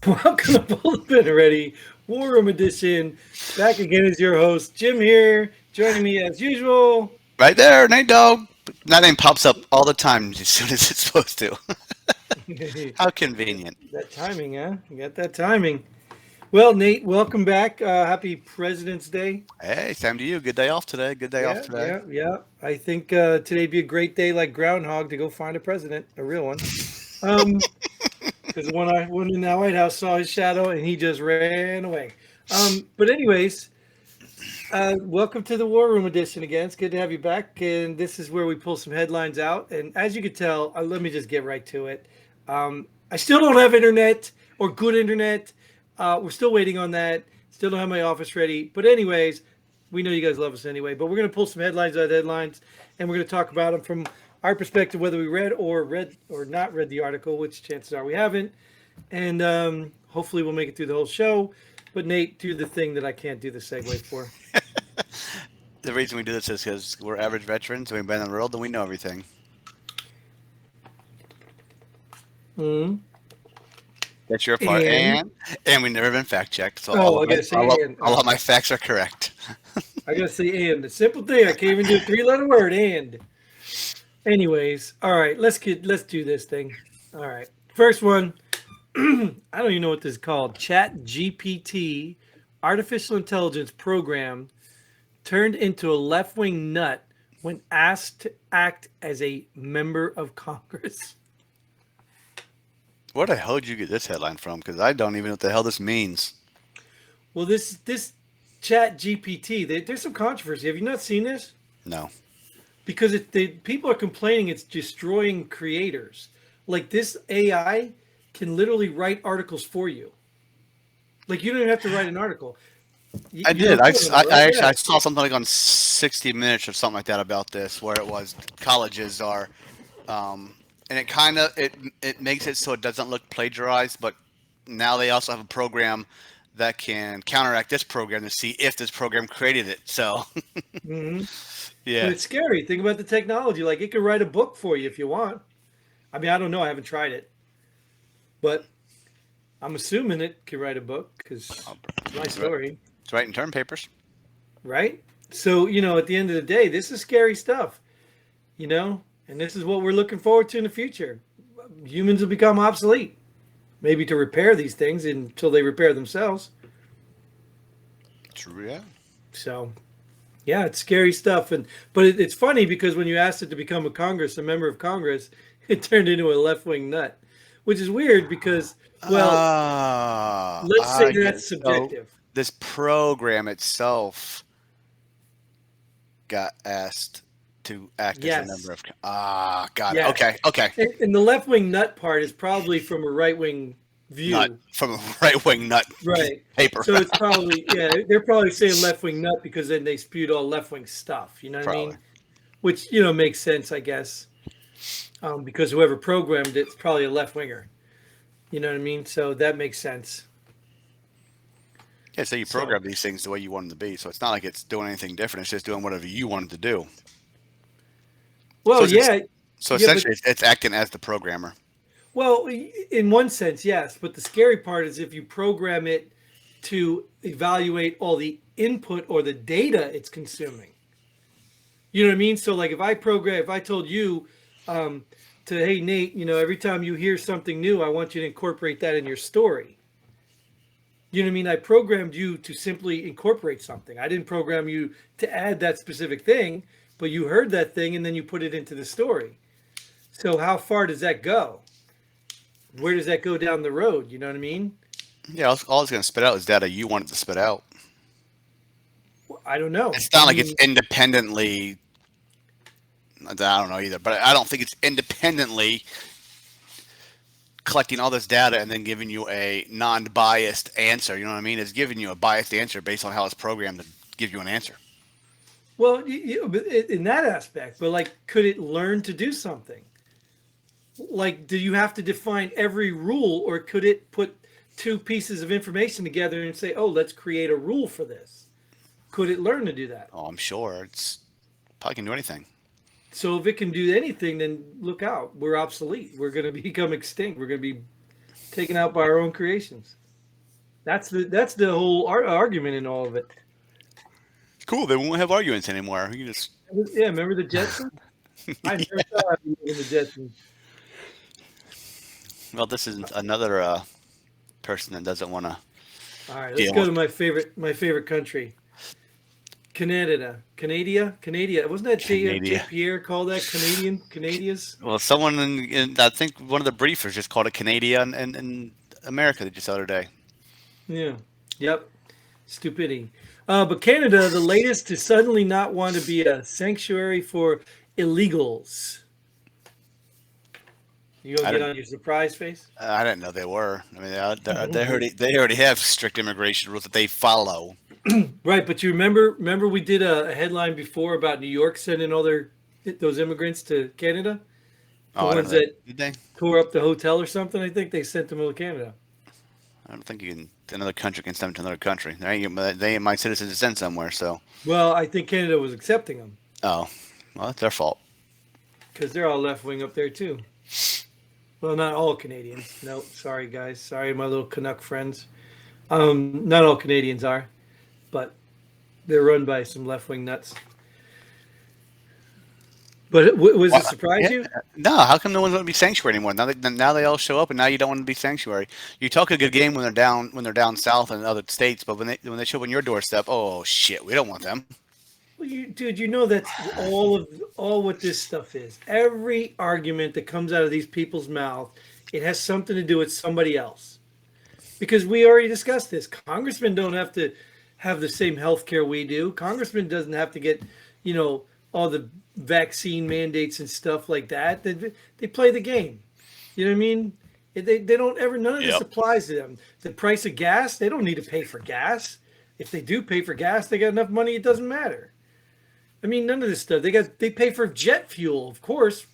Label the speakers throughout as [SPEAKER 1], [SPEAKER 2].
[SPEAKER 1] Welcome to Bulletin Ready, War Room Edition. Back again as your host, Jim here. Joining me as usual.
[SPEAKER 2] Right there, Nate Dog. That name pops up all the time as soon as it's supposed to. How convenient.
[SPEAKER 1] That timing, huh? You got that timing. Well, Nate, welcome back. Happy President's Day.
[SPEAKER 2] Hey, same to you. Good day off today. Good day off
[SPEAKER 1] Yeah,
[SPEAKER 2] today.
[SPEAKER 1] yeah, yeah. I think today'd be a great day, like Groundhog, to go find a president, a real one. Um, because one in the White House saw his shadow and he just ran away. But anyways, welcome to the War Room Edition again. It's good to have you back. And this is where we pull some headlines out. And as you can tell, let me just get right to it. I still don't have internet or good internet. We're still waiting on that. Still don't have my office ready. But anyways, we know you guys love us anyway. But we're going to pull some headlines out of headlines, and we're going to talk about them from our perspective, whether we read or not read the article, which chances are we haven't. And hopefully we'll make it through the whole show. But Nate, do the thing that I can't do the segue for.
[SPEAKER 2] The reason we do this is because we're average veterans. We've been in the world and we know everything.
[SPEAKER 1] Mm-hmm.
[SPEAKER 2] That's your part.
[SPEAKER 1] And
[SPEAKER 2] And we've never been fact checked, so
[SPEAKER 1] I gotta say and.
[SPEAKER 2] all of my facts are correct.
[SPEAKER 1] I gotta say and. The simple thing. I can't even do a three-letter word. And. Anyways, all right. Let's do this thing. All right. First one. I don't even know what this is called. ChatGPT, artificial intelligence program, turned into a left-wing nut when asked to act as a member of Congress.
[SPEAKER 2] Where the hell did you get this headline from? Because I don't even know what the hell this means.
[SPEAKER 1] Well, this ChatGPT, there's some controversy. Have you not seen this?
[SPEAKER 2] No.
[SPEAKER 1] Because people are complaining it's destroying creators. Like this AI can literally write articles for you. Like you don't even have to write an article.
[SPEAKER 2] I
[SPEAKER 1] You know
[SPEAKER 2] did.
[SPEAKER 1] what I'm talking about, right?
[SPEAKER 2] Actually
[SPEAKER 1] Yeah.
[SPEAKER 2] I saw something like on 60 Minutes or something like that about this, where it was colleges are, and it kind of it makes it so it doesn't look plagiarized, but now they also have a program that can counteract this program to see if this program created it. So
[SPEAKER 1] Hmm. But
[SPEAKER 2] yeah,
[SPEAKER 1] it's scary. Think about the technology. Like it could write a book for you if you want. I mean, I don't know. I haven't tried it, but I'm assuming it could write a book because it's my
[SPEAKER 2] it's right.
[SPEAKER 1] story,
[SPEAKER 2] It's writing term papers.
[SPEAKER 1] right? So at the end of the day, this is scary stuff. And this is what we're looking forward to in the future. Humans will become obsolete, maybe to repair these things until they repair themselves.
[SPEAKER 2] True. Yeah.
[SPEAKER 1] So, yeah, it's scary stuff. But it's funny because when you asked it to become a member of Congress, it turned into a left wing nut, which is weird because, well, let's say
[SPEAKER 2] I get it.
[SPEAKER 1] that's
[SPEAKER 2] So
[SPEAKER 1] subjective.
[SPEAKER 2] this program itself got asked to act as a
[SPEAKER 1] Yes,
[SPEAKER 2] member of. Got it.
[SPEAKER 1] yes.
[SPEAKER 2] Okay. Okay.
[SPEAKER 1] And the left wing nut part is probably from a right wing
[SPEAKER 2] Nut
[SPEAKER 1] view.
[SPEAKER 2] from a right wing nut
[SPEAKER 1] Right.
[SPEAKER 2] paper.
[SPEAKER 1] So it's probably, yeah, they're probably saying left wing nut because then they spewed all left wing stuff. You know what I
[SPEAKER 2] Probably.
[SPEAKER 1] mean? Which, makes sense, I guess, because whoever programmed it's probably a left winger. You know what I mean? So that makes sense.
[SPEAKER 2] Yeah. So you
[SPEAKER 1] So,
[SPEAKER 2] program these things the way you want them to be. So it's not like it's doing anything different. It's just doing whatever you want it to do. So
[SPEAKER 1] well,
[SPEAKER 2] it's
[SPEAKER 1] yeah,
[SPEAKER 2] so
[SPEAKER 1] yeah, but,
[SPEAKER 2] essentially it's acting as the programmer.
[SPEAKER 1] well, in one sense, yes. But the scary part is if you program it to evaluate all the input or the data it's consuming. You know what I mean? So, like, if I told you, um, hey, Nate, every time you hear something new, I want you to incorporate that in your story. You know what I mean? I programmed you to simply incorporate something. I didn't program you to add that specific thing, but you heard that thing and then you put it into the story. So, how far does that go? Where does that go down the road? You know what I mean?
[SPEAKER 2] Yeah. All it's going to spit out is data you want it to spit out.
[SPEAKER 1] Well, I don't know.
[SPEAKER 2] It's
[SPEAKER 1] I
[SPEAKER 2] not like it's
[SPEAKER 1] mean,
[SPEAKER 2] independently. I don't know either, but I don't think it's independently collecting all this data and then giving you a non-biased answer. You know what I mean? It's giving you a biased answer based on how it's programmed to give you an answer.
[SPEAKER 1] well, but in that aspect, but like, could it learn to do something? Like, do you have to define every rule, or could it put two pieces of information together and say, "Oh, let's create a rule for this"? Could it learn to do that?
[SPEAKER 2] Oh, I'm sure it's probably can do anything.
[SPEAKER 1] So if it can do anything, then look out. We're obsolete. We're going to become extinct. We're going to be taken out by our own creations. That's the whole argument in all of it.
[SPEAKER 2] Cool. They won't have arguments anymore. You just
[SPEAKER 1] Yeah, remember the Jetsons? I never thought I'd be in the Jetsons.
[SPEAKER 2] well, this is another person that doesn't want to
[SPEAKER 1] All right, let's
[SPEAKER 2] deal
[SPEAKER 1] go
[SPEAKER 2] with
[SPEAKER 1] to my favorite country, Canada. Wasn't that
[SPEAKER 2] Canada.
[SPEAKER 1] Pierre called that Canadians?
[SPEAKER 2] Well, someone in I think one of the briefers just called it Canada in America just the other day.
[SPEAKER 1] Yeah. Yep. Stupidity. But Canada, the latest to suddenly not want to be a sanctuary for illegals. You gonna
[SPEAKER 2] I
[SPEAKER 1] get
[SPEAKER 2] didn't
[SPEAKER 1] on your surprise face?
[SPEAKER 2] I didn't know they were. I mean, they already have strict immigration rules that they follow.
[SPEAKER 1] Right, but you remember we did a headline before about New York sending all those immigrants to Canada, the
[SPEAKER 2] Oh, I
[SPEAKER 1] ones
[SPEAKER 2] didn't know.
[SPEAKER 1] that
[SPEAKER 2] Did they?
[SPEAKER 1] tore up the hotel or something. I think they sent them to Canada.
[SPEAKER 2] I don't think you can. Another country can send them to another country. They ain't my citizens to send somewhere. So,
[SPEAKER 1] Well, I think Canada was accepting them
[SPEAKER 2] oh, well, that's their fault.
[SPEAKER 1] because they're all left wing up there too. Well, not all Canadians. No, sorry guys. Sorry, my little Canuck friends. Not all Canadians are, but they're run by some left wing nuts. But was it surprise you?
[SPEAKER 2] No, how come no one's going to be sanctuary anymore? Now they all show up, and now you don't want to be sanctuary. You talk a good game when they're down south in other states, but when they show up on your doorstep, oh shit, we don't want them.
[SPEAKER 1] Well, dude, you know that's all what this stuff is. Every argument that comes out of these people's mouth, it has something to do with somebody else. Because we already discussed this. Congressmen don't have to have the same health care we do. Congressman doesn't have to get, all the vaccine mandates and stuff like that. They play the game. You know what I mean? They don't ever, none of this
[SPEAKER 2] Yep.
[SPEAKER 1] applies to them. The price of gas, they don't need to pay for gas. If they do pay for gas, they got enough money, it doesn't matter. I mean, none of this stuff. They pay for jet fuel, of course.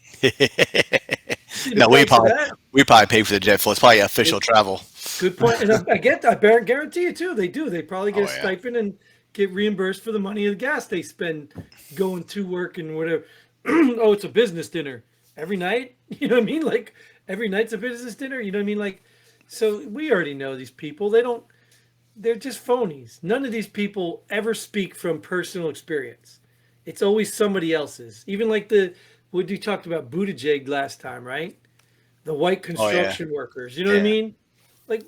[SPEAKER 1] See the
[SPEAKER 2] No, we
[SPEAKER 1] price of
[SPEAKER 2] probably
[SPEAKER 1] that?
[SPEAKER 2] we probably pay for the jet fuel. It's probably official travel.
[SPEAKER 1] Good point. And I guarantee you too. They do. They probably get
[SPEAKER 2] Oh
[SPEAKER 1] a
[SPEAKER 2] yeah.
[SPEAKER 1] stipend and get reimbursed for the money of the gas they spend going to work and whatever. Oh, it's a business dinner every night. You know what I mean? Like every night's a business dinner. You know what I mean? Like, so we already know these people. They're just phonies. None of these people ever speak from personal experience. It's always somebody else's. Even like what you talked about Buttigieg last time, right? The white
[SPEAKER 2] Oh yeah.
[SPEAKER 1] construction workers. You know what I
[SPEAKER 2] Yeah.
[SPEAKER 1] mean? Like,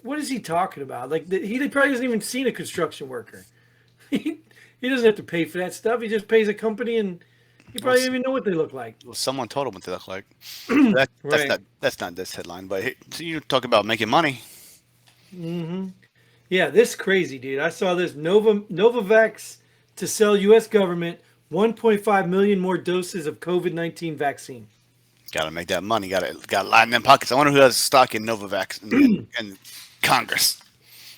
[SPEAKER 1] what is he talking about? Like, he probably hasn't even seen a construction worker. he doesn't have to pay for that stuff. He just pays a company, and he
[SPEAKER 2] Well,
[SPEAKER 1] probably don't even know what they look like.
[SPEAKER 2] well, someone told him what they look like. That's
[SPEAKER 1] Right.
[SPEAKER 2] not this headline, but so you talk about making money.
[SPEAKER 1] Mm-hmm. Yeah, this is crazy, dude. I saw this Novavax to sell U.S. government 1.5 million more doses of COVID-19 vaccine.
[SPEAKER 2] Got to make that money. Got to line them pockets. I wonder who has stock in Novavax and Congress.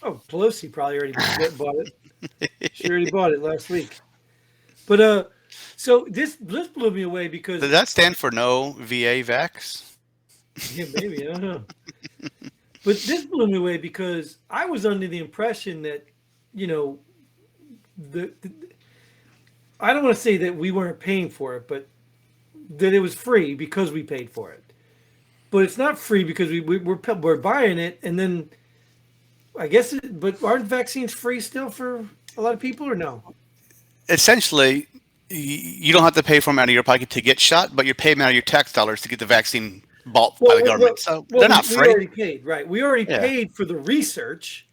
[SPEAKER 1] Oh, Pelosi probably already bought it. She already bought it last week. But so this blew me away because
[SPEAKER 2] Does that stand for no VA vax?
[SPEAKER 1] yeah, maybe I don't know. But this blew me away because I was under the impression that, you know, I don't want to say that we weren't paying for it, but that it was free because we paid for it. But it's not free because we're buying it, and then I guess. But aren't vaccines free still for a lot of people, or no?
[SPEAKER 2] Essentially, you don't have to pay for them out of your pocket to get shot, but you're paying out of your tax dollars to get the vaccine bought by the government. So they're not
[SPEAKER 1] We
[SPEAKER 2] free.
[SPEAKER 1] already paid, right? We already
[SPEAKER 2] Yeah.
[SPEAKER 1] paid for the research.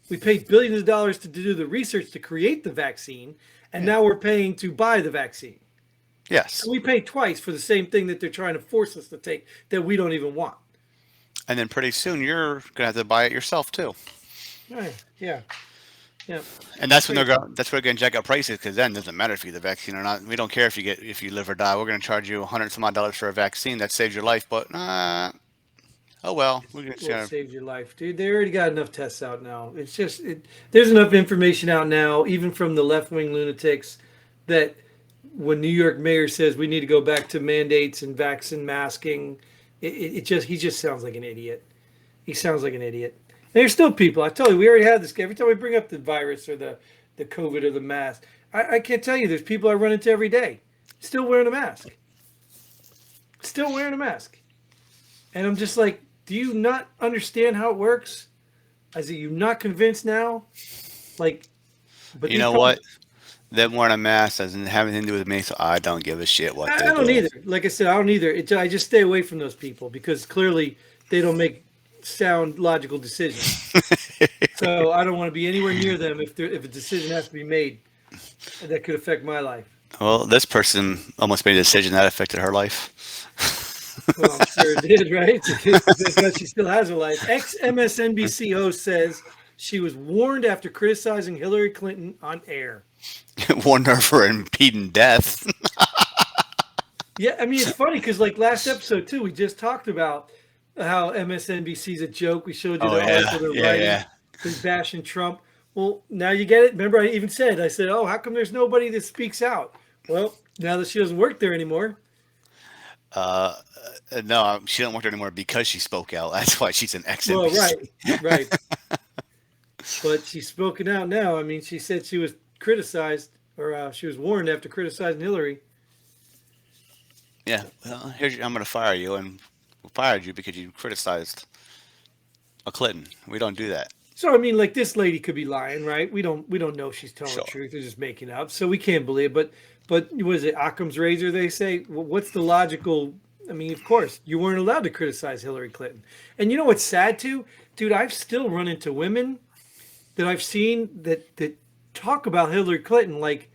[SPEAKER 1] We paid billions of dollars to do the research to create the vaccine, and now we're paying to buy the vaccine.
[SPEAKER 2] Yes.
[SPEAKER 1] So we paid twice for the same thing that they're trying to force us to take that we don't even want.
[SPEAKER 2] And then pretty soon you're gonna have to buy it yourself too.
[SPEAKER 1] Right. Yeah. Yeah.
[SPEAKER 2] And that's when that's where they're gonna jack up prices, because then it doesn't matter if you get the vaccine or not. We don't care if you live or die. We're gonna charge you $100 some odd for a vaccine that saves your life, but oh well. We're
[SPEAKER 1] Well,
[SPEAKER 2] gonna
[SPEAKER 1] it saves your life, dude. They already got enough tests out now. It's just there's enough information out now, even from the left wing lunatics, that when New York mayor says we need to go back to mandates and vaccine masking, he just sounds like an idiot. He sounds like an idiot. And there's still people. I tell you, we already had this. Every time we bring up the virus or the COVID or the mask, I can't tell you. There's people I run into every day still wearing a mask. Still wearing a mask. And I'm just like, do you not understand how it works? I said, you not convinced now? Like, but
[SPEAKER 2] You
[SPEAKER 1] these
[SPEAKER 2] know
[SPEAKER 1] problems,
[SPEAKER 2] what? Them wearing a mask doesn't have anything to do with me, so I don't give a shit what
[SPEAKER 1] I
[SPEAKER 2] they
[SPEAKER 1] don't
[SPEAKER 2] do.
[SPEAKER 1] either. Like I said, I don't either. I just stay away from those people because clearly they don't make sound, logical decisions. So I don't want to be anywhere near them if a decision has to be made that could affect my life.
[SPEAKER 2] Well, this person almost made a decision that affected her life.
[SPEAKER 1] Well, I'm sure it did, right? Thank God she still has her life. Ex-MSNBC host says she was warned after criticizing Hillary Clinton on air.
[SPEAKER 2] Warned her for impeding death.
[SPEAKER 1] Yeah, I mean, it's funny because like last episode too, we just talked about how MSNBC is a joke. We showed you
[SPEAKER 2] Oh
[SPEAKER 1] the
[SPEAKER 2] yeah,
[SPEAKER 1] article they're
[SPEAKER 2] yeah,
[SPEAKER 1] writing,
[SPEAKER 2] yeah.
[SPEAKER 1] they're bashing Trump. Well, now you get it. Remember, I even said, oh, how come there's nobody that speaks out? Well, now that she doesn't work there anymore.
[SPEAKER 2] Uh, no, she don't work there anymore because she spoke out. That's why she's an
[SPEAKER 1] Well,
[SPEAKER 2] ex-NBC.
[SPEAKER 1] right. But she's spoken out now. I mean, she said she was criticized, or she was warned after criticizing Hillary.
[SPEAKER 2] Yeah, well, I'm going to fire you, and we fired you because you criticized a Clinton. We don't do that.
[SPEAKER 1] So I mean, like this lady could be lying, right? We don't know if she's telling
[SPEAKER 2] Sure.
[SPEAKER 1] the truth or just making up, so we can't believe. But was it Occam's razor? They say. Well, what's the logical? I mean, of course, you weren't allowed to criticize Hillary Clinton. And you know what's sad too, dude? I've still run into women that I've seen that talk about Hillary Clinton like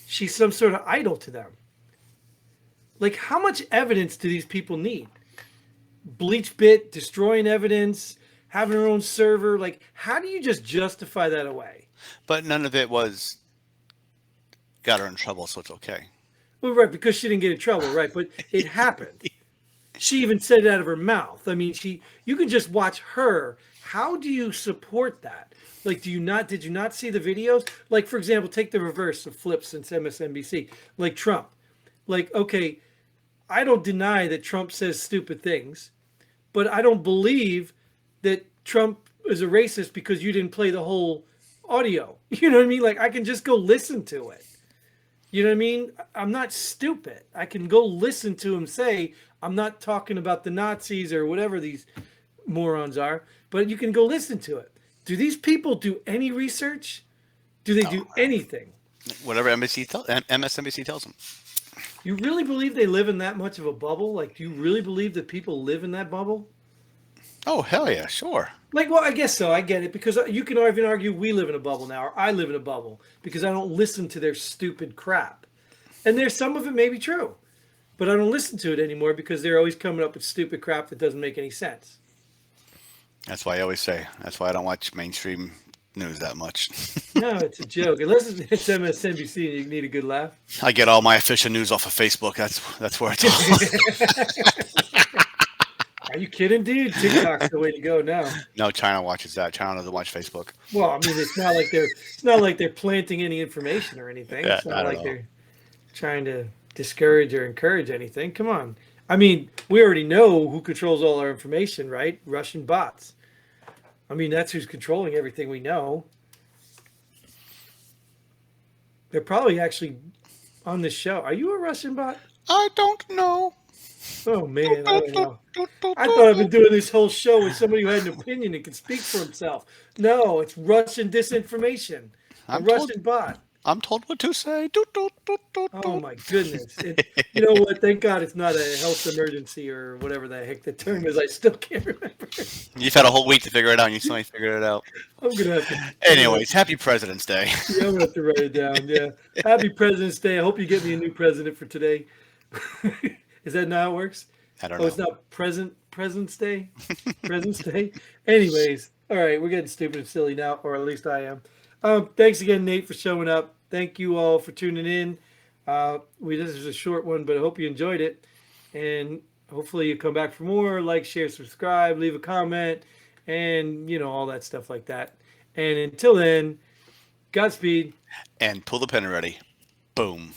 [SPEAKER 1] she's some sort of idol to them. Like, how much evidence do these people need? Bleach bit, destroying evidence, having her own server. Like, how do you just justify that away?
[SPEAKER 2] But none of it was got her in trouble, so it's okay.
[SPEAKER 1] Well, right, because she didn't get in trouble, right? But it happened. She even said it out of her mouth. I mean, you can just watch her. How do you support that? Like, did you not see the videos? Like, for example, take the reverse of Flip since MSNBC. Like Trump. Like, okay, I don't deny that Trump says stupid things, but I don't believe that Trump is a racist because you didn't play the whole audio. You know what I mean? Like, I can just go listen to it. You know what I mean? I'm not stupid. I can go listen to him say, I'm not talking about the Nazis or whatever these morons are, but you can go listen to it. Do these people do any research? Do they do anything?
[SPEAKER 2] Whatever MSNBC tells them.
[SPEAKER 1] You really believe they live in that much of a bubble? Like, do you really believe that people live in that bubble?
[SPEAKER 2] Oh, hell yeah, sure.
[SPEAKER 1] Like, well, I guess so. I get it. Because you can even argue we live in a bubble now, or I live in a bubble, because I don't listen to their stupid crap. And there's some of it may be true, but I don't listen to it anymore because they're always coming up with stupid crap that doesn't make any sense.
[SPEAKER 2] That's why I always say. That's why I don't watch mainstream news that much.
[SPEAKER 1] No, it's a joke. Unless it's MSNBC and you need a good laugh.
[SPEAKER 2] I get all my official news off of Facebook. That's where it's all.
[SPEAKER 1] Are you kidding, dude? TikTok's the way to go now.
[SPEAKER 2] No, China watches that. China doesn't watch Facebook.
[SPEAKER 1] Well, I mean, it's not like they're planting any information or anything.
[SPEAKER 2] Yeah,
[SPEAKER 1] It's not like
[SPEAKER 2] know.
[SPEAKER 1] they're trying to discourage or encourage anything. Come on. I mean, we already know who controls all our information, right? Russian bots. I mean, that's who's controlling everything we know. They're probably actually on this show. Are you a Russian bot?
[SPEAKER 2] I don't know.
[SPEAKER 1] Oh, man. I don't know. I thought I've been doing this whole show with somebody who had an opinion and could speak for himself. No, it's Russian disinformation. A Russian bot.
[SPEAKER 2] I'm told what to say.
[SPEAKER 1] Oh my goodness. You know what? Thank God it's not a health emergency or whatever the heck the term is. I still can't remember.
[SPEAKER 2] You've had a whole week to figure it out, and you still ain't figured it out.
[SPEAKER 1] I'm going to have to.
[SPEAKER 2] Anyways, happy President's Day.
[SPEAKER 1] Yeah, I'm going to have to write it down. Yeah. Happy President's Day. I hope you get me a new president for today. Is that not how it works?
[SPEAKER 2] I don't know.
[SPEAKER 1] Oh, it's not President's Day? President's Day? Anyways. All right. We're getting stupid and silly now, or at least I am. Thanks again, Nate, for showing up. Thank you all for tuning in. This is a short one, but I hope you enjoyed it. And hopefully you come back for more. Like, share, subscribe, leave a comment, and, all that stuff like that. And until then, Godspeed.
[SPEAKER 2] And pull the pin ready. Boom.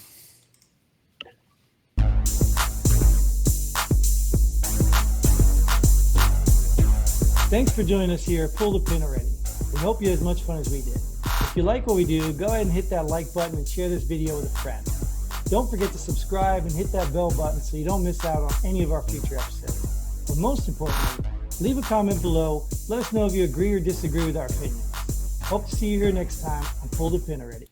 [SPEAKER 1] Thanks for joining us here at Pull the Pin Already. We hope you had as much fun as we did. If you like what we do, go ahead and hit that like button and share this video with a friend. Don't forget to subscribe and hit that bell button so you don't miss out on any of our future episodes. But most importantly, Leave a comment below. Let us know if you agree or disagree with our opinions. Hope to see you here next time on Pull the Pin Already.